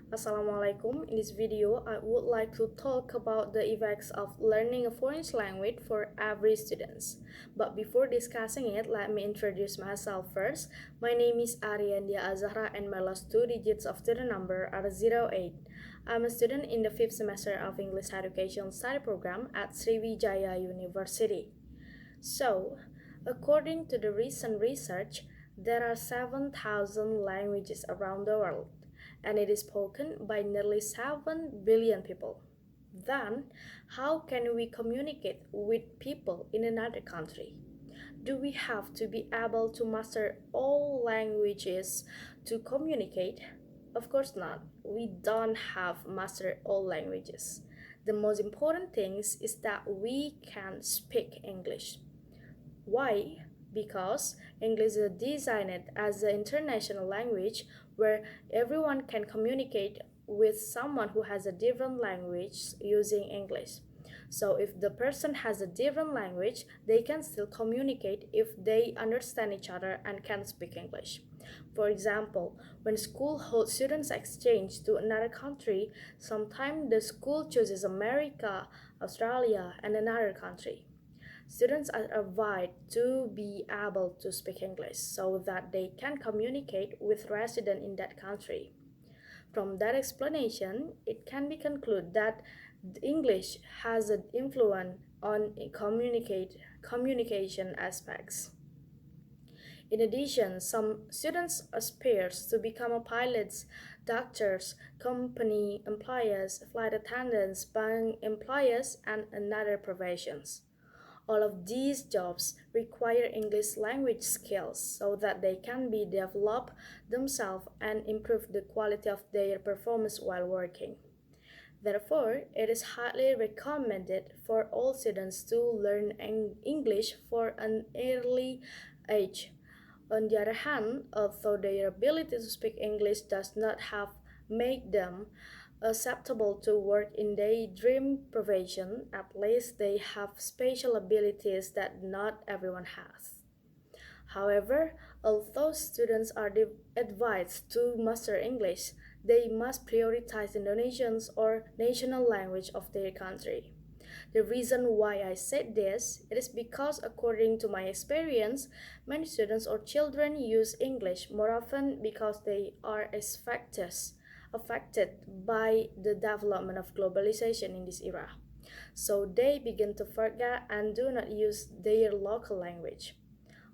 Assalamualaikum. In this video, I would like to talk about the effects of learning a foreign language for every student. But before discussing it, let me introduce myself first. My name is Ariandia Azahra and my last two digits of student number are 08. I'm a student in the 5th semester of English Education Study Program at Sriwijaya University. So, according to the recent research, there are 7,000 languages around the world, and it is spoken by nearly 7 billion people. Then, how can we communicate with people in another country? Do we have to be able to master all languages to communicate? Of course not. We don't have master all languages. The most important thing is that we can speak English. Why? Because English is designed as an international language where everyone can communicate with someone who has a different language using English. So if the person has a different language, they can still communicate if they understand each other and can speak English. For example, when school holds students exchange to another country, sometimes the school chooses America, Australia, and another country. Students are advised to be able to speak English so that they can communicate with residents in that country. From that explanation, it can be concluded that English has an influence on communication aspects. In addition, some students aspire to become pilots, doctors, company employees, flight attendants, bank employees, and another professions. All of these jobs require English language skills so that they can be developed themselves and improve the quality of their performance while working. Therefore, it is highly recommended for all students to learn English for an early age. On the other hand, although their ability to speak English does not have made them acceptable to work in their dream profession, at least they have special abilities that not everyone has. However, although students are advised to master English, they must prioritize Indonesian's or national language of their country. The reason why I said this it is because according to my experience, many students or children use English more often because they are affected by the development of globalization in this era. So they begin to forget and do not use their local language.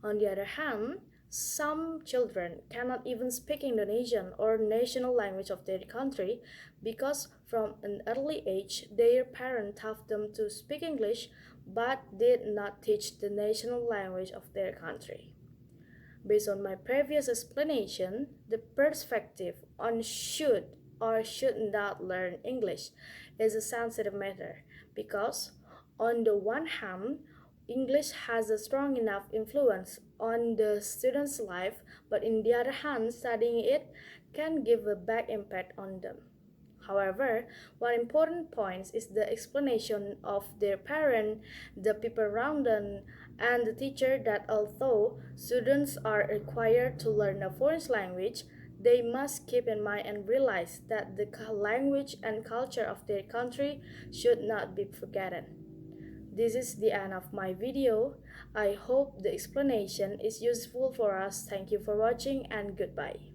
On the other hand, some children cannot even speak Indonesian or national language of their country because from an early age their parents taught them to speak English but did not teach the national language of their country. Based on my previous explanation, the perspective on should or should not learn English is a sensitive matter because, on the one hand, English has a strong enough influence on the student's life, but in the other hand, studying it can give a bad impact on them. However, one important point is the explanation of their parent, the people around them, and the teacher that although students are required to learn a foreign language, they must keep in mind and realize that the language and culture of their country should not be forgotten. This is the end of my video. I hope the explanation is useful for us. Thank you for watching and goodbye.